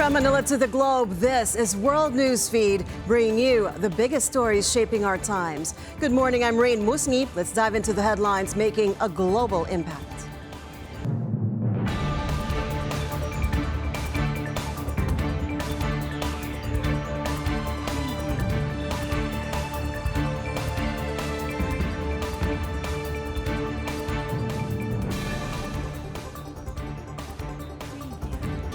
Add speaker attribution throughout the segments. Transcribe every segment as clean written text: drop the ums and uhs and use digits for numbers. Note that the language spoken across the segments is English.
Speaker 1: From Manila to the globe, this is World Newsfeed, bringing you the biggest stories shaping our times. Good morning, I'm Raine Musñgi. Let's dive into the headlines making a global impact.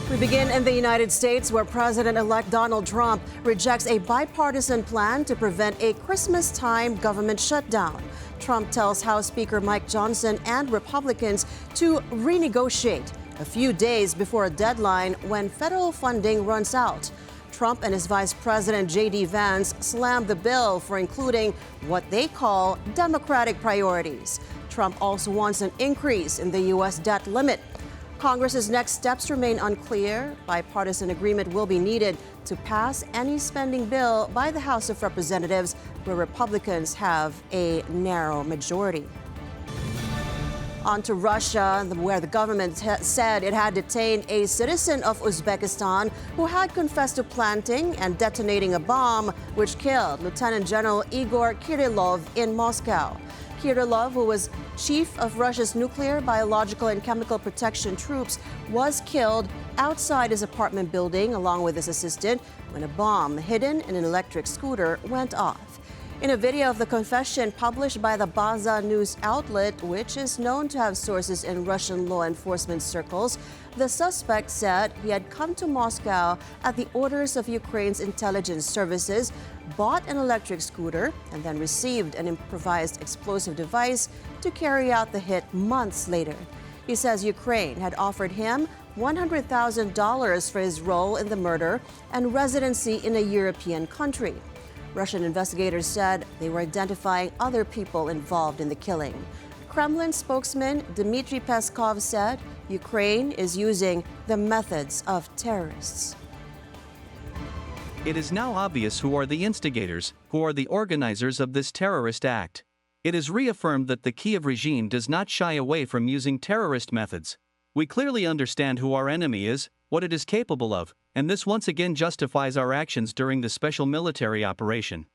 Speaker 1: We begin in the United States, where President-elect Donald Trump rejects a bipartisan plan to prevent a Christmas-time government shutdown. Trump tells House Speaker Mike Johnson and Republicans to renegotiate a few days before a deadline when federal funding runs out. Trump and his Vice President J.D. Vance slammed the bill for including what they call Democratic priorities. Trump also wants an increase in the U.S. debt limit. Congress's next steps remain unclear. Bipartisan agreement will be needed to pass any spending bill by the House of Representatives, where Republicans have a narrow majority. On to Russia, where the government said it had detained a citizen of Uzbekistan who had confessed to planting and detonating a bomb which killed Lieutenant General Igor Kirillov in Moscow. Kirillov, who was chief of Russia's nuclear, biological, and chemical protection troops, was killed outside his apartment building along with his assistant when a bomb hidden in an electric scooter went off. In a video of the confession published by the Baza news outlet, which is known to have sources in Russian law enforcement circles, the suspect said he had come to Moscow at the orders of Ukraine's intelligence services, bought an electric scooter, and then received an improvised explosive device to carry out the hit months later. He says Ukraine had offered him $100,000 for his role in the murder and residency in a European country. Russian investigators said they were identifying other people involved in the killing. Kremlin spokesman Dmitry Peskov said Ukraine is using the methods of terrorists.
Speaker 2: It is now obvious who are the instigators, who are the organizers of this terrorist act. It is reaffirmed that the Kiev regime does not shy away from using terrorist methods. We clearly understand who our enemy is, what it is capable of, and this once again justifies our actions during the special military operation.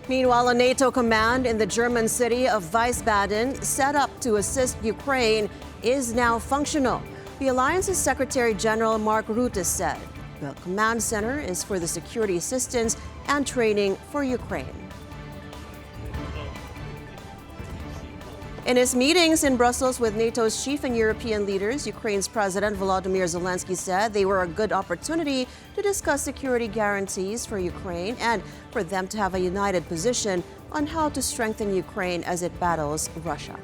Speaker 1: Meanwhile, a NATO command in the German city of Wiesbaden, set up to assist Ukraine, is now functional. The alliance's Secretary General Mark Rutte said the command center is for the security assistance and training for Ukraine. In his meetings in Brussels with NATO's chief and European leaders, Ukraine's President Volodymyr Zelensky said they were a good opportunity to discuss security guarantees for Ukraine and for them to have a united position on how to strengthen Ukraine as it battles Russia.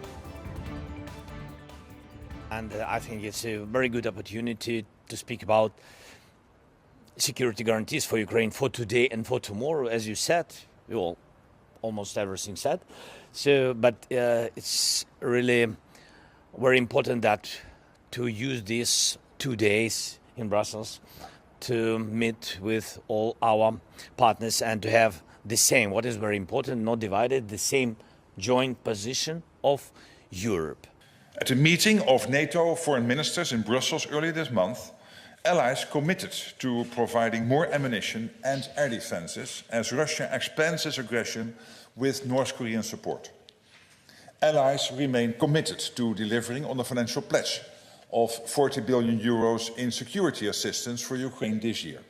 Speaker 3: And I think it's a very good opportunity to speak about security guarantees for Ukraine for today and for tomorrow, as you said. Well, almost everything said. But it's really very important that to use these 2 days in Brussels to meet with all our partners and to have the same, what is very important, not divided, the same joint position of Europe.
Speaker 4: At a meeting of NATO foreign ministers in Brussels earlier this month, allies committed to providing more ammunition and air defenses as Russia expands its aggression with North Korean support. Allies remain committed to delivering on the financial pledge of 40 billion euros in security assistance for Ukraine this year.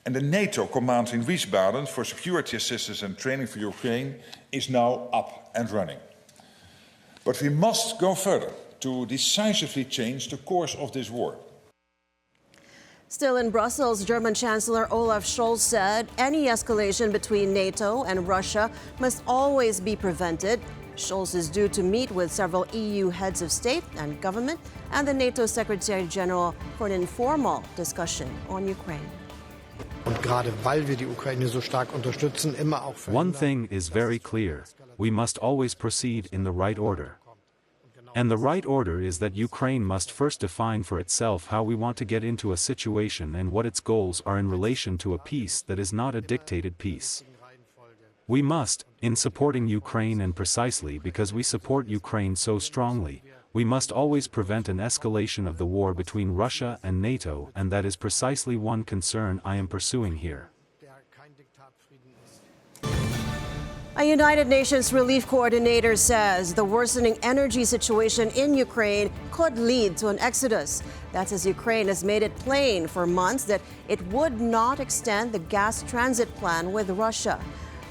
Speaker 4: And the NATO command in Wiesbaden for security assistance and training for Ukraine is now up and running. But we must go further to decisively change the course of this war.
Speaker 1: Still in Brussels, German Chancellor Olaf Scholz said any escalation between NATO and Russia must always be prevented. Scholz is due to meet with several EU heads of state and government and the NATO Secretary General for an informal discussion on Ukraine.
Speaker 5: One thing is very clear: we must always proceed in the right order. And the right order is that Ukraine must first define for itself how we want to get into a situation and what its goals are in relation to a peace that is not a dictated peace. We must, in supporting Ukraine, and precisely because we support Ukraine so strongly, We must always prevent an escalation of the war between Russia and NATO, and that is precisely one concern I am pursuing here.
Speaker 1: A United Nations relief coordinator says the worsening energy situation in Ukraine could lead to an exodus. That's as Ukraine has made it plain for months that it would not extend the gas transit plan with Russia.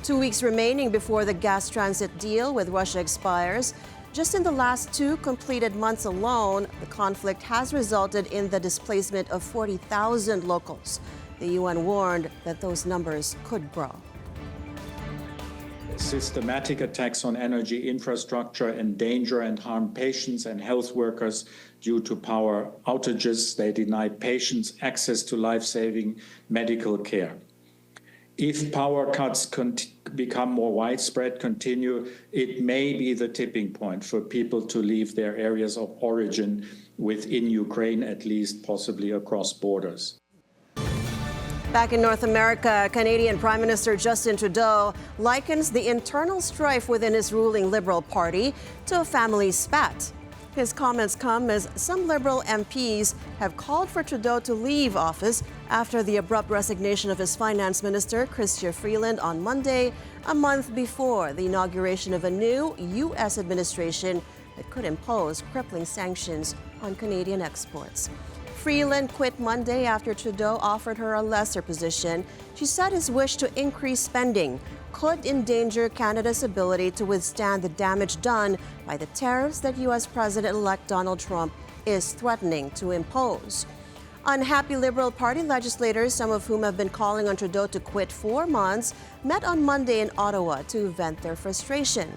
Speaker 1: 2 weeks remaining before the gas transit deal with Russia expires. Just in the last 2 completed months alone, the conflict has resulted in the displacement of 40,000 locals. The UN warned that those numbers could grow.
Speaker 6: Systematic attacks on energy infrastructure endanger and harm patients and health workers due to power outages. They deny patients access to life-saving medical care. If power cuts become more widespread, continue, it may be the tipping point for people to leave their areas of origin within Ukraine, at least possibly across borders.
Speaker 1: Back in North America, Canadian Prime Minister Justin Trudeau likens the internal strife within his ruling Liberal Party to a family spat. His comments come as some Liberal MPs have called for Trudeau to leave office after the abrupt resignation of his Finance Minister, Chrystia Freeland, on Monday, a month before the inauguration of a new U.S. administration that could impose crippling sanctions on Canadian exports. Freeland quit Monday after Trudeau offered her a lesser position. She said his wish to increase spending could endanger Canada's ability to withstand the damage done by the tariffs that U.S. President-elect Donald Trump is threatening to impose. Unhappy Liberal Party legislators, some of whom have been calling on Trudeau to quit for months, met on Monday in Ottawa to vent their frustration.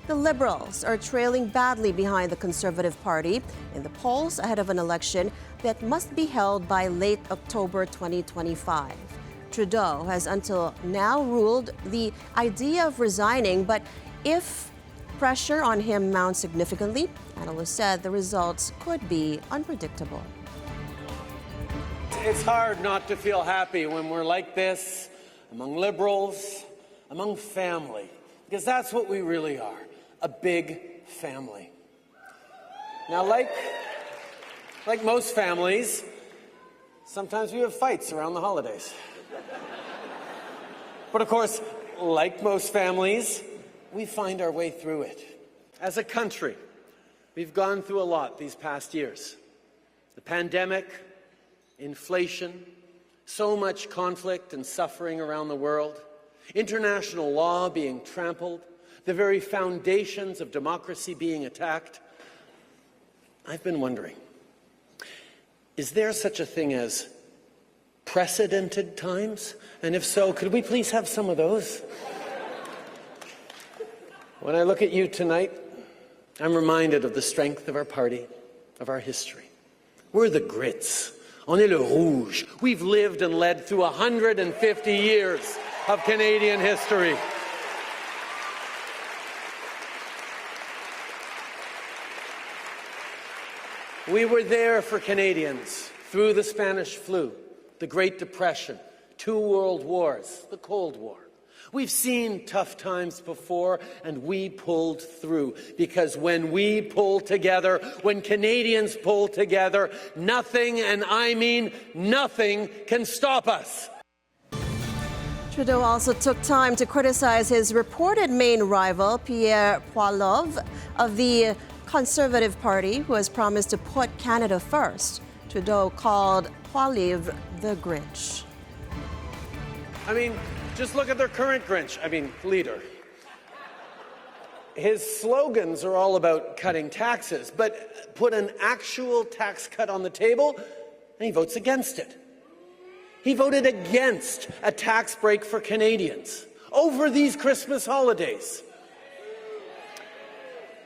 Speaker 1: The Liberals are trailing badly behind the Conservative Party in the polls ahead of an election that must be held by late October 2025. Trudeau has until now ruled the idea of resigning, but if pressure on him mounts significantly, analysts said the results could be unpredictable.
Speaker 7: It's hard not to feel happy when we're like this, among Liberals, among family, because that's what we really are. A big family. Now, like most families, sometimes we have fights around the holidays. But of course, like most families, we find our way through it. As a country, we've gone through a lot these past years. The pandemic, inflation, so much conflict and suffering around the world, international law being trampled, the very foundations of democracy being attacked. I've been wondering, is there such a thing as precedented times? And if so, could we please have some of those? When I look at you tonight, I'm reminded of the strength of our party, of our history. We're the grits. On est le rouge. We've lived and led through 150 years of Canadian history. We were there for Canadians through the Spanish flu, the Great Depression, 2 world wars, the Cold War. We've seen tough times before, and we pulled through, because when we pull together, when Canadians pull together, nothing, and I mean nothing, can stop us.
Speaker 1: Trudeau also took time to criticize his reported main rival, Pierre Poilievre, of the Conservative Party, who has promised to put Canada first. Trudeau called Poilievre the Grinch.
Speaker 7: I mean, just look at their current leader. His slogans are all about cutting taxes, but put an actual tax cut on the table, and he votes against it. He voted against a tax break for Canadians over these Christmas holidays.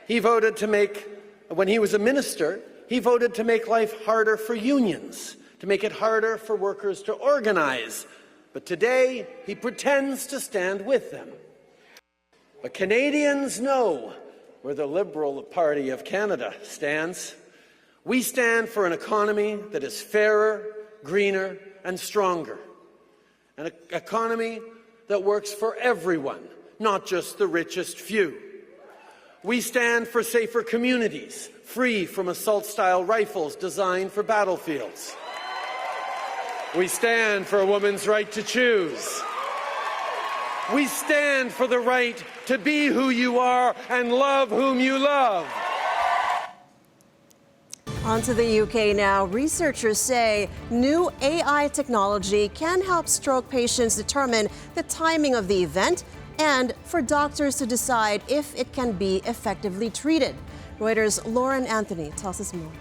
Speaker 7: He voted to make, when he was a minister, he voted to make life harder for unions, to make it harder for workers to organize. But today, he pretends to stand with them. But Canadians know where the Liberal Party of Canada stands. We stand for an economy that is fairer, greener, and stronger. An economy that works for everyone, not just the richest few. We stand for safer communities, free from assault-style rifles designed for battlefields. We stand for a woman's right to choose. We stand for the right to be who you are and love whom you love.
Speaker 1: On to the UK now. Researchers say new AI technology can help stroke patients determine the timing of the event and for doctors to decide if it can be effectively treated. Reuters' Lauren Anthony tells us more.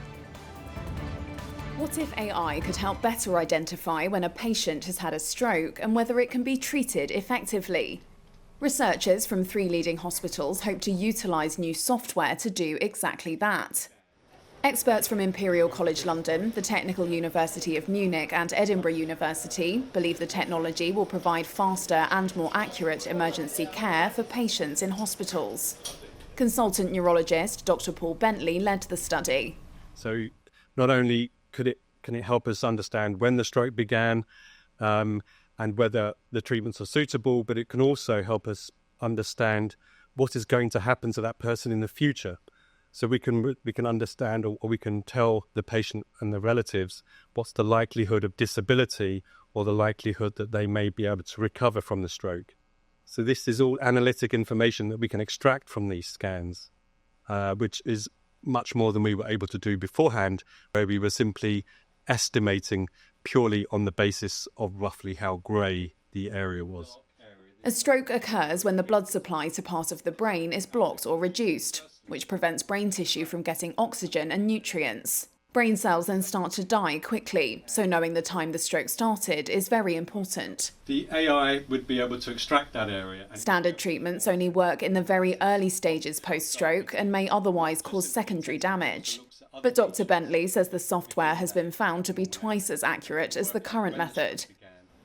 Speaker 8: What if AI could help better identify when a patient has had a stroke and whether it can be treated effectively? Researchers from 3 leading hospitals hope to utilise new software to do exactly that. Experts from Imperial College London, the Technical University of Munich and Edinburgh University believe the technology will provide faster and more accurate emergency care for patients in hospitals. Consultant neurologist Dr. Paul Bentley led the study.
Speaker 9: So not only can it help us understand when the stroke began and whether the treatments are suitable, but it can also help us understand what is going to happen to that person in the future. So we can understand or we can tell the patient and the relatives what's the likelihood of disability or the likelihood that they may be able to recover from the stroke. So this is all analytic information that we can extract from these scans, which is much more than we were able to do beforehand, where we were simply estimating purely on the basis of roughly how grey the area was.
Speaker 8: A stroke occurs when the blood supply to part of the brain is blocked or reduced, which prevents brain tissue from getting oxygen and nutrients. Brain cells then start to die quickly, so knowing the time the stroke started is very important.
Speaker 9: The AI would be able to extract that area.
Speaker 8: Standard treatments only work in the very early stages post-stroke and may otherwise cause secondary damage. But Dr. Bentley says the software has been found to be twice as accurate as the current method,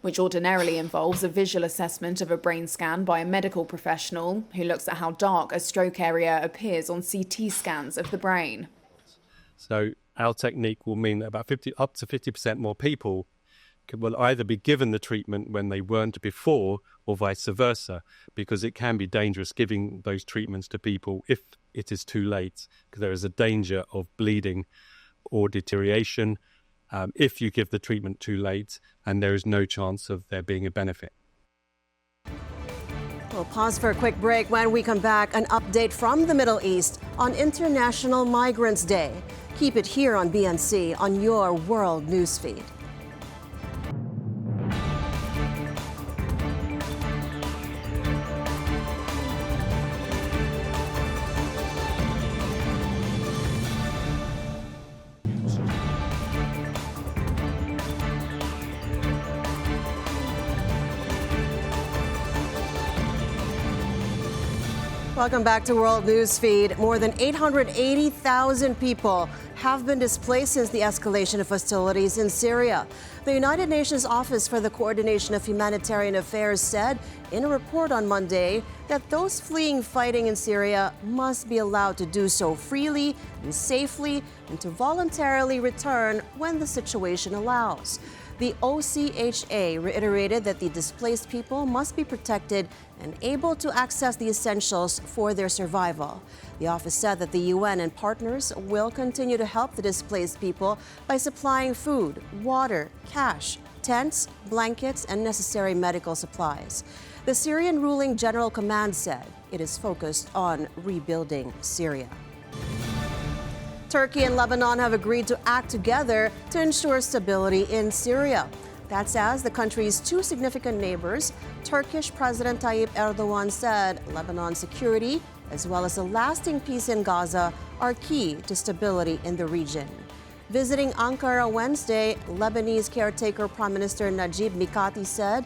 Speaker 8: which ordinarily involves a visual assessment of a brain scan by a medical professional who looks at how dark a stroke area appears on CT scans of the brain.
Speaker 9: So our technique will mean that up to 50% more people will either be given the treatment when they weren't before or vice versa, because it can be dangerous giving those treatments to people if it is too late, because there is a danger of bleeding or deterioration if you give the treatment too late and there is no chance of there being a benefit.
Speaker 1: We'll pause for a quick break. When we come back, an update from the Middle East on International Migrants Day. Keep it here on BNC on your World Newsfeed. Welcome back to World Newsfeed. More than 880,000 people have been displaced since the escalation of hostilities in Syria. The United Nations Office for the Coordination of Humanitarian Affairs said in a report on Monday that those fleeing fighting in Syria must be allowed to do so freely and safely and to voluntarily return when the situation allows. The OCHA reiterated that the displaced people must be protected and able to access the essentials for their survival. The office said that the UN and partners will continue to help the displaced people by supplying food, water, cash, tents, blankets, and necessary medical supplies. The Syrian ruling General Command said it is focused on rebuilding Syria. Turkey and Lebanon have agreed to act together to ensure stability in Syria. That's as the country's two significant neighbors, Turkish President Tayyip Erdogan said Lebanon's security, as well as a lasting peace in Gaza, are key to stability in the region. Visiting Ankara Wednesday, Lebanese caretaker Prime Minister Najib Mikati said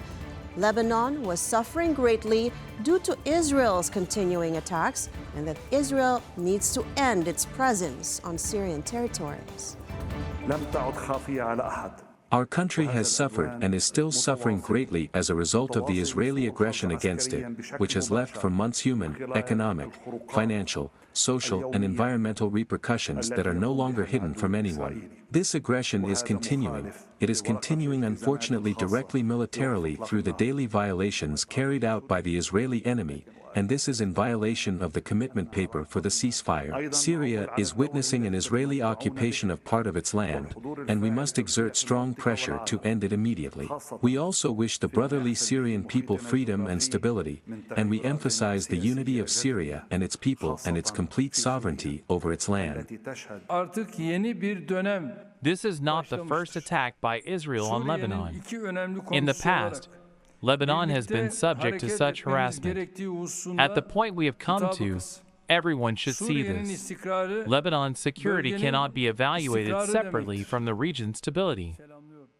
Speaker 1: Lebanon was suffering greatly due to Israel's continuing attacks and that Israel needs to end its presence on Syrian territories.
Speaker 10: Our country has suffered and is still suffering greatly as a result of the Israeli aggression against it, which has left for months human, economic, financial, social and environmental repercussions that are no longer hidden from anyone. This aggression is continuing. It is continuing unfortunately directly militarily through the daily violations carried out by the Israeli enemy, and this is in violation of the commitment paper for the ceasefire. Syria is witnessing an Israeli occupation of part of its land, and we must exert strong pressure to end it immediately. We also wish the brotherly Syrian people freedom and stability, and we emphasize the unity of Syria and its people and its complete sovereignty over its land.
Speaker 11: This is not the first attack by Israel on Lebanon. In the past, Lebanon has been subject to such harassment. At the point we have come to, everyone should see this. Lebanon's security cannot be evaluated separately from the region's stability.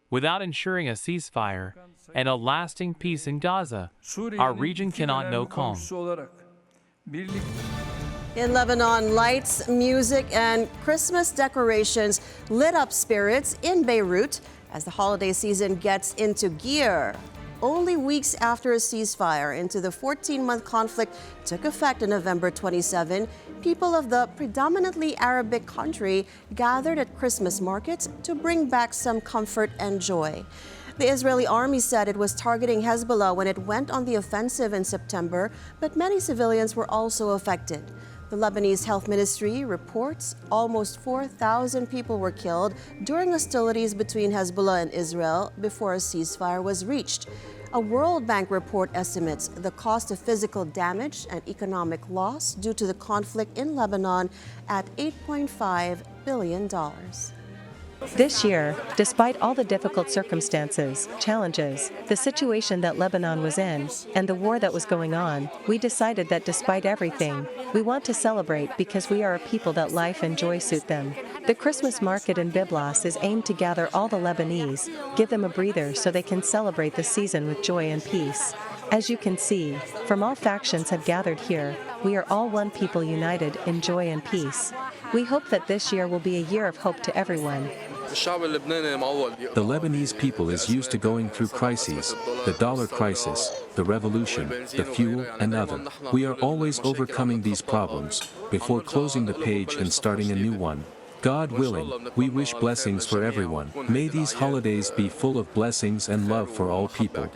Speaker 11: Without ensuring a ceasefire and a lasting peace in Gaza, our region cannot know calm.
Speaker 1: In Lebanon, lights, music, and Christmas decorations lit up spirits in Beirut as the holiday season gets into gear. Only weeks after a ceasefire into the 14-month conflict took effect on November 27, people of the predominantly Arabic country gathered at Christmas markets to bring back some comfort and joy. The Israeli army said it was targeting Hezbollah when it went on the offensive in September, but many civilians were also affected. The Lebanese Health Ministry reports almost 4,000 people were killed during hostilities between Hezbollah and Israel before a ceasefire was reached. A World Bank report estimates the cost of physical damage and economic loss due to the conflict in Lebanon at $8.5 billion.
Speaker 12: This year, despite all the difficult circumstances, challenges, the situation that Lebanon was in, and the war that was going on, we decided that despite everything, we want to celebrate because we are a people that life and joy suit them. The Christmas market in Byblos is aimed to gather all the Lebanese, give them a breather so they can celebrate the season with joy and peace. As you can see, from all factions have gathered here, we are all one people united in joy and peace. We hope that this year will be a year of hope to everyone.
Speaker 10: The Lebanese people is used to going through crises, the dollar crisis, the revolution, the fuel, and other. We are always overcoming these problems, before closing the page and starting a new one. God willing, we wish blessings for everyone. May these holidays be full of blessings and love for all people.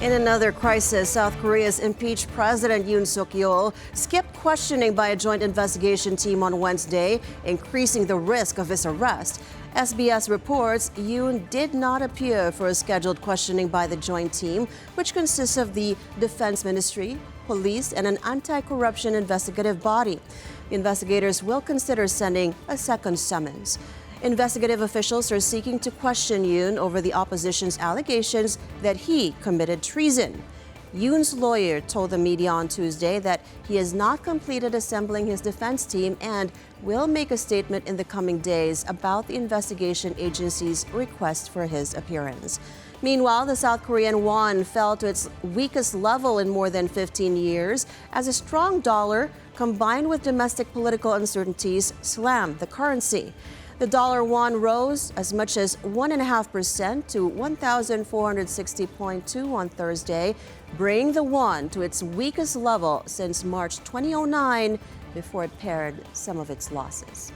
Speaker 1: In another crisis, South Korea's impeached President Yoon Suk-yeol skipped questioning by a joint investigation team on Wednesday, increasing the risk of his arrest. SBS reports Yoon did not appear for a scheduled questioning by the joint team, which consists of the Defense Ministry, police, and an anti-corruption investigative body. The investigators will consider sending a second summons. Investigative officials are seeking to question Yoon over the opposition's allegations that he committed treason. Yoon's lawyer told the media on Tuesday that he has not completed assembling his defense team and will make a statement in the coming days about the investigation agency's request for his appearance. Meanwhile, the South Korean won fell to its weakest level in more than 15 years as a strong dollar combined with domestic political uncertainties slammed the currency. The dollar won rose as much as 1.5% to 1,460.2 on Thursday, bringing the won to its weakest level since March 2009 before it pared some of its losses.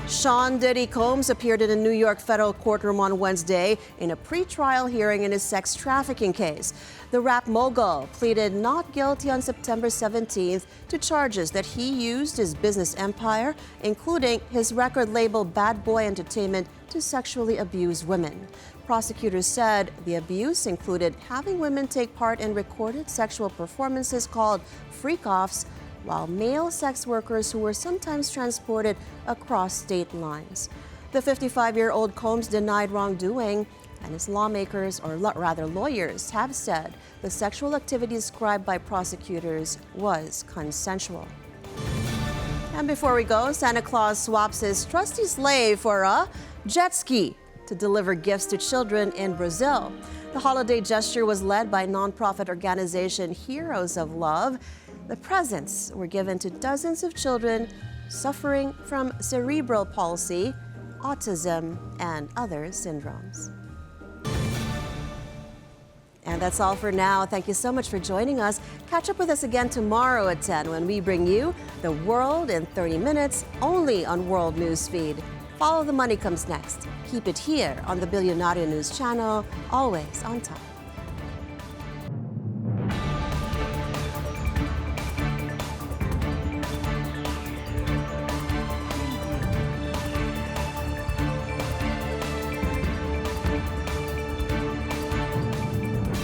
Speaker 1: Sean Diddy Combs appeared in a New York federal courtroom on Wednesday in a pretrial hearing in his sex trafficking case. The rap mogul pleaded not guilty on September 17th to charges that he used his business empire, including his record label Bad Boy Entertainment, to sexually abuse women. Prosecutors said the abuse included having women take part in recorded sexual performances called freak-offs, while male sex workers who were sometimes transported across state lines. The 55-year-old Combs denied wrongdoing, and his lawmakers, or rather lawyers, have said the sexual activity described by prosecutors was consensual. And before we go, Santa Claus swaps his trusty sleigh for a jet ski to deliver gifts to children in Brazil. The holiday gesture was led by nonprofit organization Heroes of Love. The presents were given to dozens of children suffering from cerebral palsy, autism, and other syndromes. And that's all for now. Thank you so much for joining us. Catch up with us again tomorrow at 10 when we bring you the world in 30 minutes only on World Newsfeed. Follow the Money comes next. Keep it here on the Bilyonaryo News Channel, always on time.